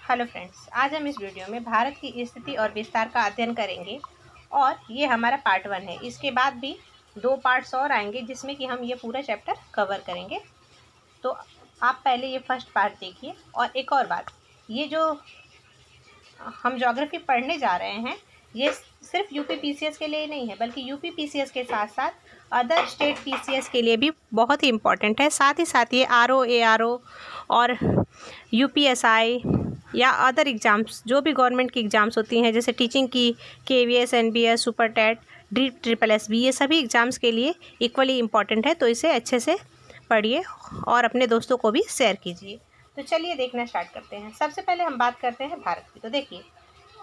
Hello friends, आज हम इस वीडियो में भारत की स्थिति और विस्तार का अध्ययन करेंगे और ये हमारा पार्ट 1 है। इसके बाद भी 2 पार्ट्स और आएंगे जिसमें कि हम ये पूरा चैप्टर कवर करेंगे। तो आप पहले ये फर्स्ट पार्ट देखिए। और एक और बात, ये जो हम ज्योग्राफी पढ़ने जा रहे हैं ये सिर्फ यूपी पीसीएस के लिए ही नहीं है, बल्कि यूपी पीसीएस के साथ साथ अदर स्टेट पीसीएस के लिए भी बहुत ही इम्पॉर्टेंट है। साथ ही साथ ये आरओ, एआरओ और यूपीएसआई या अदर एग्ज़ाम्स, जो भी गवर्नमेंट की एग्ज़ाम्स होती हैं जैसे टीचिंग की, केवीएस, एनबीएस, सुपर टेट, ड्रीप, ट्रिपल एसबी, ये सभी एग्ज़ाम्स के लिए इक्वली इम्पॉर्टेंट है। तो इसे अच्छे से पढ़िए और अपने दोस्तों को भी शेयर कीजिए। तो चलिए देखना स्टार्ट करते हैं। सबसे पहले हम बात करते हैं भारत की। तो देखिए,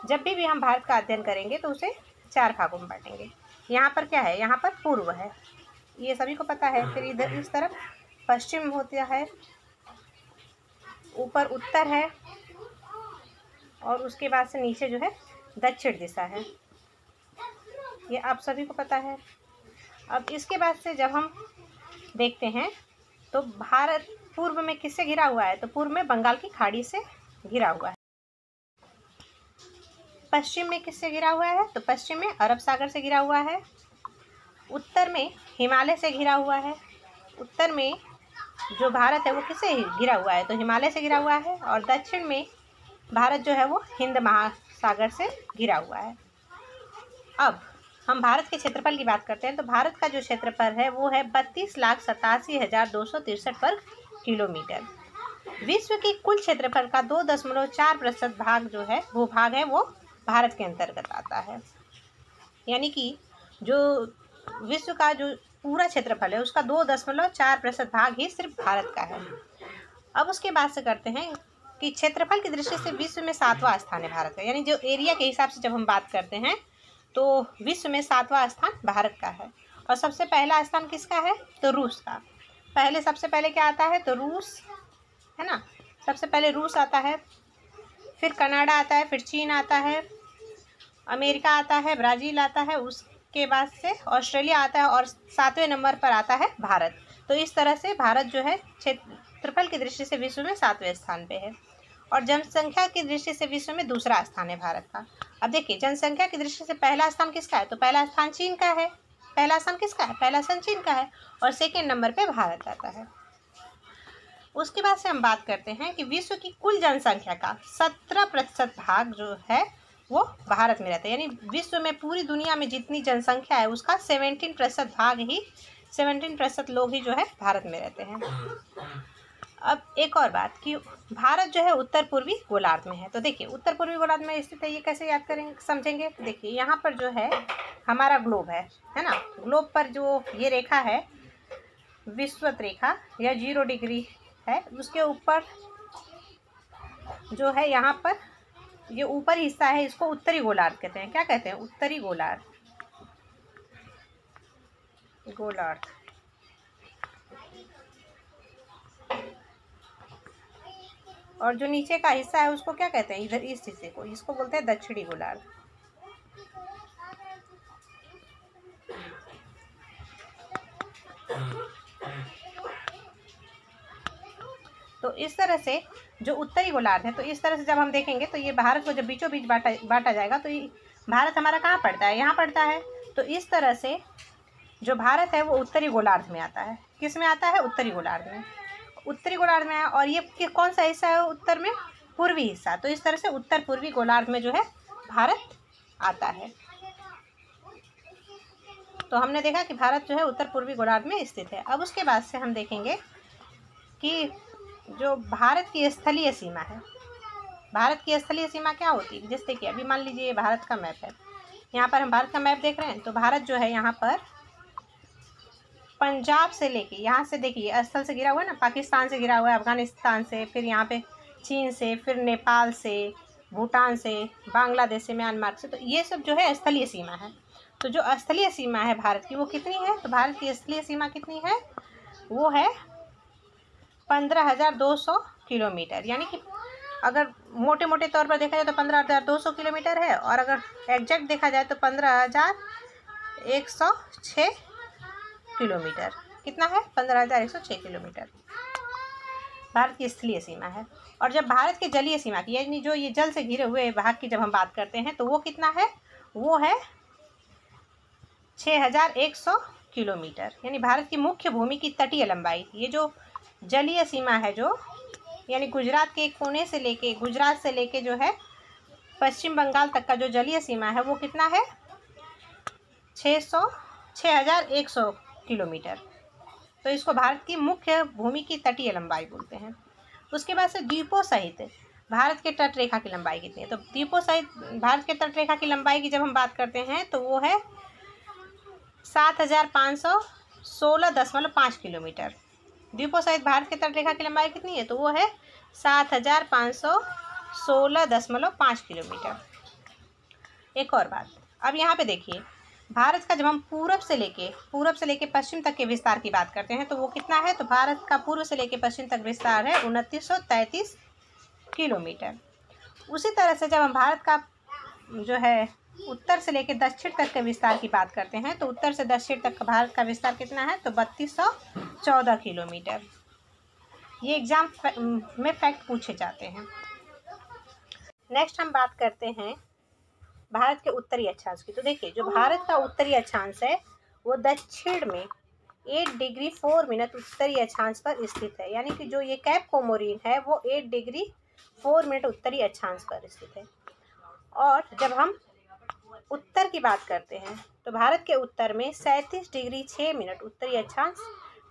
जब भी हम भारत का अध्ययन करेंगे तो उसे 4 भागों में बांटेंगे। यहाँ पर क्या है, यहाँ पर पूर्व है, ये सभी को पता है। फिर इधर इस तरफ पश्चिम होता है, ऊपर उत्तर है और उसके बाद से नीचे जो है दक्षिण दिशा है, ये आप सभी को पता है। अब इसके बाद से जब हम देखते हैं तो भारत पूर्व में किससे घिरा हुआ है, तो पूर्व में बंगाल की खाड़ी से घिरा हुआ है। पश्चिम में किससे घिरा हुआ है, तो पश्चिम में अरब सागर से घिरा हुआ है। उत्तर में हिमालय से घिरा हुआ है। उत्तर में जो भारत है वो किससे घिरा हुआ है, तो हिमालय से घिरा हुआ है। और दक्षिण में भारत जो है वो हिंद महासागर से घिरा हुआ है। अब हम भारत के क्षेत्रफल की बात करते हैं। तो भारत का जो क्षेत्रफल है वो है 32,87,263 वर्ग किलोमीटर। विश्व की कुल क्षेत्रफल का 2.4% भाग जो है, भूभाग है, वो भारत के अंतर्गत आता है। यानी कि जो विश्व का जो पूरा क्षेत्रफल है उसका 2.4% भाग ही सिर्फ भारत का है। अब उसके बाद से करते हैं कि क्षेत्रफल की दृष्टि से विश्व में 7वां स्थान है भारत का। यानी जो एरिया के हिसाब से जब हम बात करते हैं तो विश्व में 7वां स्थान भारत का है। और सबसे पहला स्थान किसका है, तो रूस का। सबसे पहले क्या आता है, तो रूस है ना, सबसे पहले रूस आता है, फिर कनाडा आता है, फिर चीन आता है, अमेरिका आता है, ब्राज़ील आता है, उसके बाद से ऑस्ट्रेलिया आता है और 7वें नंबर पर आता है भारत। तो इस तरह से भारत जो है क्षेत्रफल की दृष्टि से विश्व में 7वें स्थान पे है। और जनसंख्या की दृष्टि से विश्व में दूसरा स्थान है भारत का। अब देखिए, जनसंख्या की दृष्टि से पहला स्थान किसका है, तो पहला स्थान चीन का है। पहला स्थान किसका है, पहला स्थान चीन का है और सेकेंड नंबर पे भारत आता है। उसके बाद से हम बात करते हैं कि विश्व की कुल जनसंख्या का 17% भाग जो है वो भारत में रहता है। यानी विश्व में पूरी दुनिया में जितनी जनसंख्या है उसका 17% लोग ही जो है भारत में रहते हैं। अब एक और बात कि भारत जो है उत्तर पूर्वी गोलार्ध में है। तो देखिए, उत्तर पूर्वी गोलार्ध में स्थित है, ये कैसे याद करेंगे, समझेंगे। तो देखिए, यहाँ पर जो है हमारा ग्लोब है ना। ग्लोब पर जो ये रेखा है विषुवत रेखा या 0 डिग्री है, उसके ऊपर जो है यहाँ पर ये ऊपर हिस्सा है, इसको उत्तरी गोलार्ध कहते हैं। क्या कहते हैं, उत्तरी गोलार्ध। और जो नीचे का हिस्सा है उसको क्या कहते हैं, इधर इस हिस्से को, इसको बोलते हैं दक्षिणी गोलार्ध। तो इस तरह से जो उत्तरी गोलार्ध है, तो इस तरह से जब हम देखेंगे तो ये भारत को जब बीचों बीच बांटा जाएगा तो ये भारत हमारा कहाँ पड़ता है, यहाँ पड़ता है। तो इस तरह से जो भारत है वो उत्तरी गोलार्ध में आता है। किस में आता है, उत्तरी गोलार्ध में। उत्तरी गोलार्ध में है और ये कौन सा हिस्सा है उत्तर में, पूर्वी हिस्सा। तो इस तरह से उत्तर पूर्वी गोलार्ध में जो है भारत आता है। तो हमने देखा कि भारत जो है उत्तर पूर्वी गोलार्ध में स्थित है। अब उसके बाद से हम देखेंगे कि जो भारत की स्थलीय सीमा है, भारत की स्थलीय सीमा क्या होती है। जैसे कि अभी मान लीजिए ये भारत का मैप है, यहाँ पर हम भारत का मैप देख रहे हैं। तो भारत जो है यहाँ पर पंजाब से लेके यहाँ से देखिए स्थल से घिरा हुआ है ना, पाकिस्तान से घिरा हुआ है, अफगानिस्तान से, फिर यहाँ पे चीन से, फिर नेपाल से, भूटान से, बांग्लादेश से, म्यांमार से। तो ये सब जो है स्थलीय सीमा है। तो जो स्थलीय सीमा है भारत की वो कितनी है, तो भारत की स्थलीय सीमा कितनी है, वो है 15,200 किलोमीटर। यानी कि अगर मोटे मोटे तौर पर देखा जाए तो 15,200 किलोमीटर है, और अगर एग्जैक्ट देखा जाए तो 15,106 किलोमीटर। कितना है, 15,106 किलोमीटर भारत की स्थलीय सीमा है। और जब भारत के जलीय सीमा की यानी जो ये जल से घिरे हुए भाग की जब हम बात करते हैं तो वो कितना है, वो है 6100 किलोमीटर। यानी भारत की मुख्य भूमि की तटीय लंबाई, ये जो जलीय सीमा है जो यानी गुजरात के कोने से लेके, गुजरात से लेके जो है पश्चिम बंगाल तक का जो जलीय सीमा है वो कितना है 6100 किलोमीटर। तो इसको भारत की मुख्य भूमि की तटीय लंबाई बोलते हैं। उसके बाद से द्वीपों सहित भारत के तट रेखा की लंबाई कितनी है, तो द्वीपों सहित भारत के तट रेखा की लंबाई की जब हम बात करते हैं तो वो है 7516.5 किलोमीटर। द्वीपों सहित भारत के तट रेखा की लंबाई कितनी है, तो वो है 7516.5 किलोमीटर। एक और बात, अब यहाँ पे देखिए भारत का जब हम पूरब से लेके पश्चिम तक के विस्तार की बात करते हैं तो वो कितना है, तो भारत का पूर्व से लेके पश्चिम तक विस्तार है 2933 किलोमीटर। उसी तरह से जब हम भारत का जो है उत्तर से लेके दक्षिण तक के विस्तार की बात करते हैं तो उत्तर से दक्षिण तक का भारत का विस्तार कितना है, तो 3214 किलोमीटर। ये एग्जाम में फैक्ट पूछे जाते हैं। नेक्स्ट हम बात करते हैं भारत के उत्तरी अक्षांश की। तो देखिए जो भारत का उत्तरी अक्षांश है वो दक्षिण में 8 डिग्री 4 मिनट उत्तरी अक्षांश पर स्थित है। यानी कि जो ये कैप कोमोरिन है वो 8 डिग्री 4 मिनट उत्तरी अक्षांश पर स्थित है। और जब हम उत्तर की बात करते हैं तो भारत के उत्तर में 37 डिग्री 6 मिनट उत्तरी अक्षांश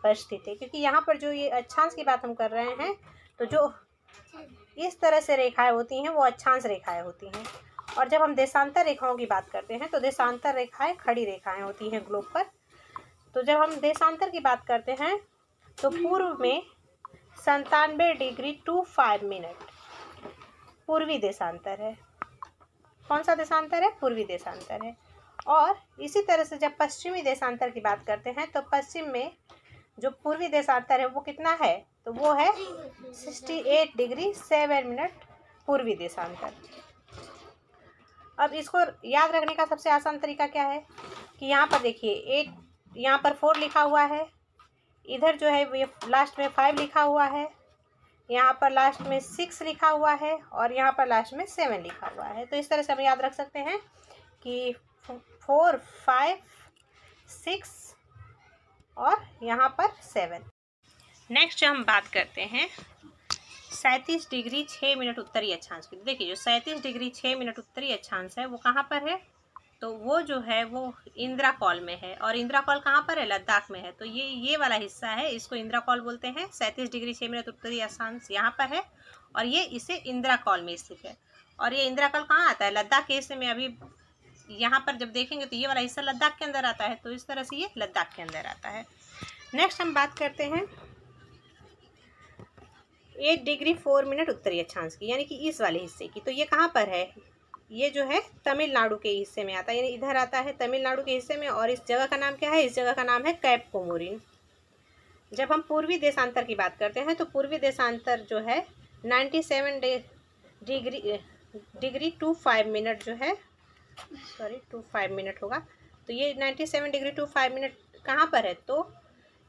पर स्थित है। क्योंकि यहाँ पर जो ये अक्षांश की बात हम कर रहे हैं तो जो इस तरह से रेखाएं होती हैं वो अक्षांश रेखाएं होती हैं। और जब हम देशांतर रेखाओं की बात करते हैं तो देशांतर रेखाएं खड़ी रेखाएं होती हैं ग्लोब पर। तो जब हम देशांतर की बात करते हैं तो पूर्व में 97 डिग्री 25 मिनट पूर्वी देशांतर है। कौन सा देशांतर है, पूर्वी देशांतर है। और इसी तरह से जब पश्चिमी देशांतर की बात करते हैं तो पश्चिम में जो पूर्वी देशांतर है वो कितना है, तो वो है 68 डिग्री 7 मिनट पूर्वी देशांतर। अब इसको याद रखने का सबसे आसान तरीका क्या है कि यहाँ पर देखिए 8, यहाँ पर 4 लिखा हुआ है, इधर जो है ये लास्ट में 5 लिखा हुआ है, यहाँ पर लास्ट में 6 लिखा हुआ है और यहाँ पर लास्ट में 7 लिखा हुआ है। तो इस तरह से हम याद रख सकते हैं कि 4, 5, 6 और यहाँ पर 7। नेक्स्ट हम बात करते हैं 37 डिग्री 6 मिनट उत्तरी अक्षांश की। देखिए जो 37 डिग्री 6 मिनट उत्तरी अक्षांश है वो कहाँ पर है, तो वो जो है वो इंदिरा कॉल में है। और इंदिरा कॉल कहाँ पर है, लद्दाख में है। तो ये वाला हिस्सा है इसको इंदिरा कॉल बोलते हैं। 37 डिग्री 6 मिनट उत्तरी अक्षांश यहाँ पर है और ये इसे इंदिरा कॉल में स्थित है। और ये इंदिरा कॉल कहाँ आता है, लद्दाख के हिस्से में। अभी यहाँ पर जब देखेंगे तो ये वाला हिस्सा लद्दाख के अंदर आता है, तो इस तरह से ये लद्दाख के अंदर आता है। नेक्स्ट हम बात करते हैं 8 डिग्री 4 मिनट उत्तरी अक्षांश की, यानी कि इस वाले हिस्से की। तो ये कहाँ पर है, ये जो है तमिलनाडु के हिस्से में आता है, यानी इधर आता है तमिलनाडु के हिस्से में। और इस जगह का नाम क्या है, इस जगह का नाम है कैप कोमोरिन। जब हम पूर्वी देशांतर की बात करते हैं तो पूर्वी देशांतर जो है 97 डिग्री 25 मिनट जो है, 25 मिनट होगा। तो ये 97 डिग्री 25 मिनट कहाँ पर है, तो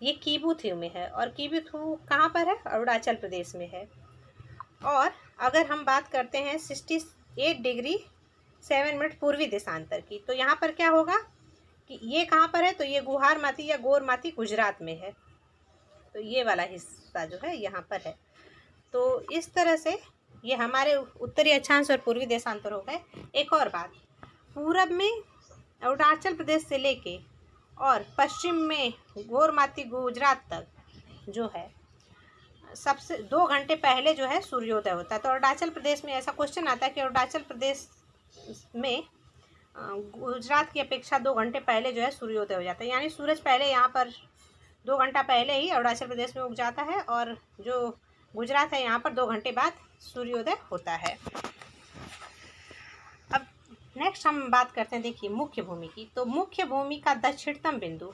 ये कीबुथु में है। और कीबुथु कहाँ पर है, अरुणाचल प्रदेश में है। और अगर हम बात करते हैं 68 डिग्री 7 मिनट पूर्वी देशांतर की, तो यहाँ पर क्या होगा कि ये कहाँ पर है, तो ये गुहारमाती या गोरमाती गुजरात में है। तो ये वाला हिस्सा जो है यहाँ पर है। तो इस तरह से ये हमारे उत्तरी अक्षांश और पूर्वी देशांतर हो गए। एक और बात, पूरब में अरुणाचल प्रदेश से लेके और पश्चिम में गोरमाती गुजरात तक जो है सबसे 2 घंटे पहले जो है सूर्योदय होता है। तो अरुणाचल प्रदेश में ऐसा क्वेश्चन आता है कि अरुणाचल प्रदेश में गुजरात की अपेक्षा 2 घंटे पहले जो है सूर्योदय हो जाता है। यानी सूरज पहले यहाँ पर 2 घंटा पहले ही अरुणाचल प्रदेश में उग जाता है और जो गुजरात है यहाँ पर 2 घंटे बाद सूर्योदय होता है। अब नेक्स्ट हम बात करते हैं देखिए मुख्य भूमि की। तो मुख्य भूमि का दक्षिणतम बिंदु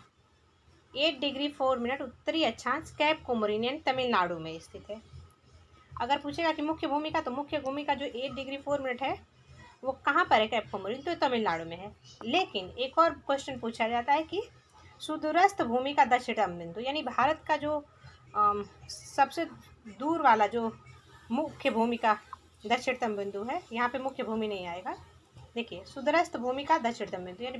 8 डिग्री 4 मिनट उत्तरी अक्षांश कैप कोमोरिन तमिलनाडु में स्थित है। अगर पूछेगा कि मुख्य भूमि का, तो मुख्य भूमि का जो 8 डिग्री 4 मिनट है वो कहाँ पर है, कैप कोमोरिन, तो तमिलनाडु में है। लेकिन एक और क्वेश्चन पूछा जाता है कि सुदूरस्थ भूमि का दक्षिणतम बिंदु, यानी भारत का जो सबसे दूर वाला जो मुख्य भूमि का दक्षिणतम बिंदु है, यहाँ पे मुख्य भूमि नहीं आएगा। देखिए, सुदूरस्थ भूमि का दक्षिणतम बिंदु, यानी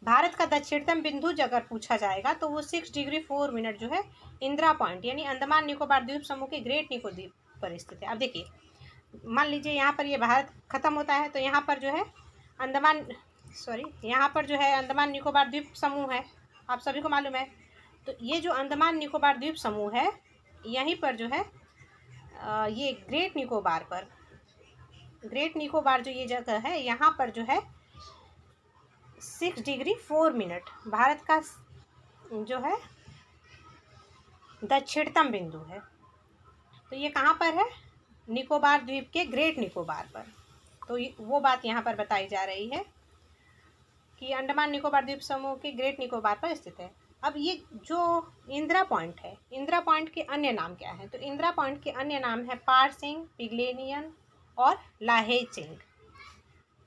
भारत का दक्षिणतम बिंदु अगर पूछा जाएगा तो वो 6 डिग्री 4 मिनट जो है इंदिरा पॉइंट यानी अंडमान निकोबार द्वीप समूह के ग्रेट निको द्वीप पर स्थित है। अब देखिए, मान लीजिए यहाँ पर ये भारत खत्म होता है तो यहाँ पर जो है यहाँ पर जो है अंडमान निकोबार द्वीप समूह है, आप सभी को मालूम है। तो ये जो अंडमान निकोबार द्वीप समूह है, यहीं पर जो है ये ग्रेट निकोबार जो ये जगह है, यहाँ पर जो है 6 डिग्री 4 मिनट भारत का जो है दक्षिणतम बिंदु है। तो ये कहाँ पर है? निकोबार द्वीप के ग्रेट निकोबार पर। तो वो बात यहाँ पर बताई जा रही है कि अंडमान निकोबार द्वीप समूह के ग्रेट निकोबार पर स्थित है। अब ये जो इंदिरा पॉइंट है, इंदिरा पॉइंट के अन्य नाम क्या हैं? तो इंदिरा पॉइंट के अन्य नाम है पारसिंग, पिग्मेलियन और लाहेचिंग।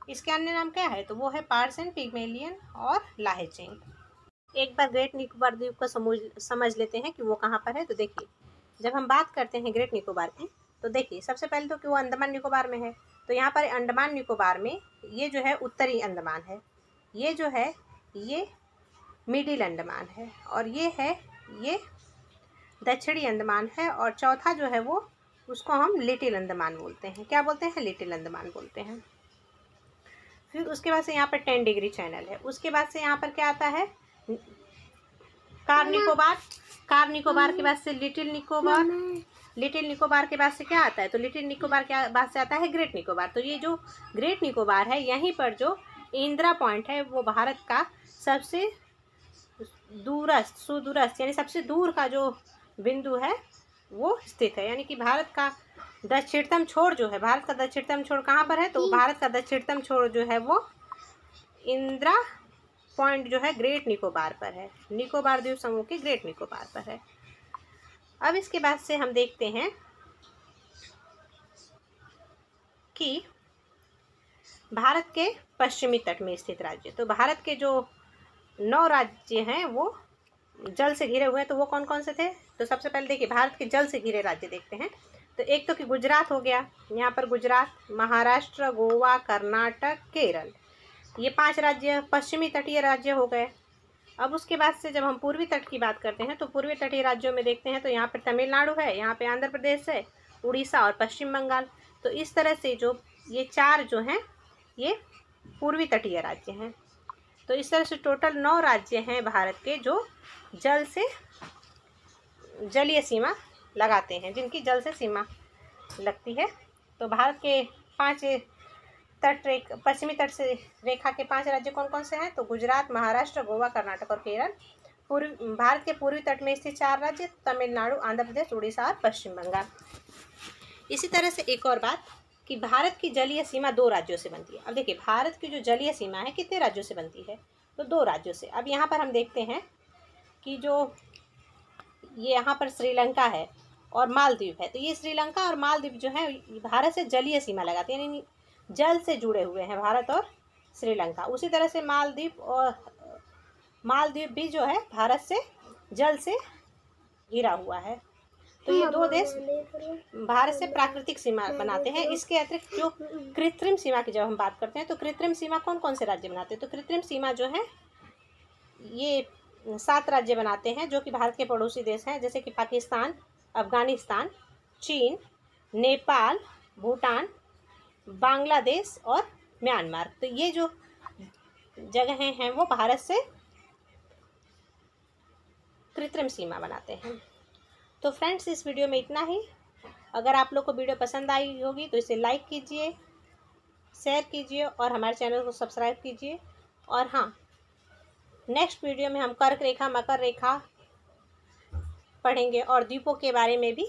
इसके अन्य नाम क्या है? तो वो है पारसिंग, पिग्मेलियन और लाहेचिंग। एक बार ग्रेट निकोबार द्वीप को समझ लेते हैं कि वो कहाँ पर है। तो देखिए, जब हम बात करते हैं ग्रेट निकोबार की, तो देखिए सबसे पहले तो कि वो अंडमान निकोबार में है। तो यहाँ पर अंडमान निकोबार में ये जो है उत्तरी अंडमान है, ये जो है ये मिडिल अंडमान है, और ये दक्षिणी अंडमान है, और चौथा जो है वो उसको हम लिटिल अंडमान बोलते हैं। क्या बोलते हैं? लिटिल अंडमान बोलते हैं। फिर उसके बाद से यहाँ पर 10 डिग्री चैनल है। उसके बाद से यहाँ पर क्या आता है? कार निकोबार के बाद से लिटिल निकोबार के बाद से क्या आता है? तो लिटिल निकोबार के बाद से आता है ग्रेट निकोबार। तो ये जो ग्रेट निकोबार है, यहीं पर जो इंदिरा पॉइंट है वो भारत का सबसे सुदूरस्थ यानी सबसे दूर का जो बिंदु है वो स्थित है। यानी कि भारत का दक्षिणतम छोर जो है, भारत का दक्षिणतम छोर कहाँ पर है? तो भारत का दक्षिणतम छोर जो है वो इंदिरा पॉइंट जो है ग्रेट निकोबार पर है, निकोबार द्वीप समूह के ग्रेट निकोबार पर है। अब इसके बाद से हम देखते हैं कि भारत के पश्चिमी तट में स्थित राज्य। तो भारत के जो 9 राज्य हैं वो जल से घिरे हुए हैं। तो वो कौन कौन से थे? तो सबसे पहले देखिए, भारत के जल से घिरे राज्य देखते हैं। तो एक तो कि गुजरात हो गया, यहाँ पर गुजरात, महाराष्ट्र, गोवा, कर्नाटक, केरल, ये 5 राज्य पश्चिमी तटीय राज्य हो गए। अब उसके बाद से जब हम पूर्वी तट की बात करते हैं तो पूर्वी तटीय राज्यों में देखते हैं तो यहाँ पर तमिलनाडु है, यहाँ पे आंध्र प्रदेश है, उड़ीसा और पश्चिम बंगाल। तो इस तरह से जो ये 4 जो हैं ये पूर्वी तटीय राज्य हैं। तो इस तरह से टोटल 9 राज्य हैं भारत के जो जल से जलीय सीमा लगाते हैं, जिनकी जल से सीमा लगती है। तो भारत के 5 पश्चिमी तट से रेखा के 5 राज्य कौन कौन से हैं? तो गुजरात, महाराष्ट्र, गोवा, कर्नाटक और केरल। भारत के पूर्वी तट में स्थित 4 राज्य तमिलनाडु, आंध्र प्रदेश, उड़ीसा और पश्चिम बंगाल। इसी तरह से एक और बात कि भारत की जलीय सीमा 2 राज्यों से बनती है। अब देखिए, भारत की जो जलीय सीमा है कितने राज्यों से बनती है? तो 2 राज्यों से। अब यहाँ पर हम देखते हैं कि जो ये यहाँ पर श्रीलंका है और मालदीव है। तो ये श्रीलंका और मालदीव जो है भारत से जलीय सीमा लगाते हैं, यानी जल से जुड़े हुए हैं भारत और श्रीलंका। उसी तरह से मालदीव भी जो है भारत से जल से घिरा हुआ है। तो ये 2 देश भारत से प्राकृतिक सीमा बनाते हैं। इसके अतिरिक्त जो कृत्रिम सीमा की जब हम बात करते हैं तो कृत्रिम सीमा कौन कौन से राज्य बनाते हैं? तो कृत्रिम सीमा जो है ये 7 राज्य बनाते हैं जो कि भारत के पड़ोसी देश हैं, जैसे कि पाकिस्तान, अफगानिस्तान, चीन, नेपाल, भूटान, बांग्लादेश और म्यांमार। तो ये जो जगहें हैं वो भारत से कृत्रिम सीमा बनाते हैं। तो फ्रेंड्स, इस वीडियो में इतना ही। अगर आप लोग को वीडियो पसंद आई होगी तो इसे लाइक कीजिए, शेयर कीजिए और हमारे चैनल को सब्सक्राइब कीजिए। और हाँ, नेक्स्ट वीडियो में हम कर्क रेखा, मकर रेखा पढ़ेंगे और द्वीपों के बारे में भी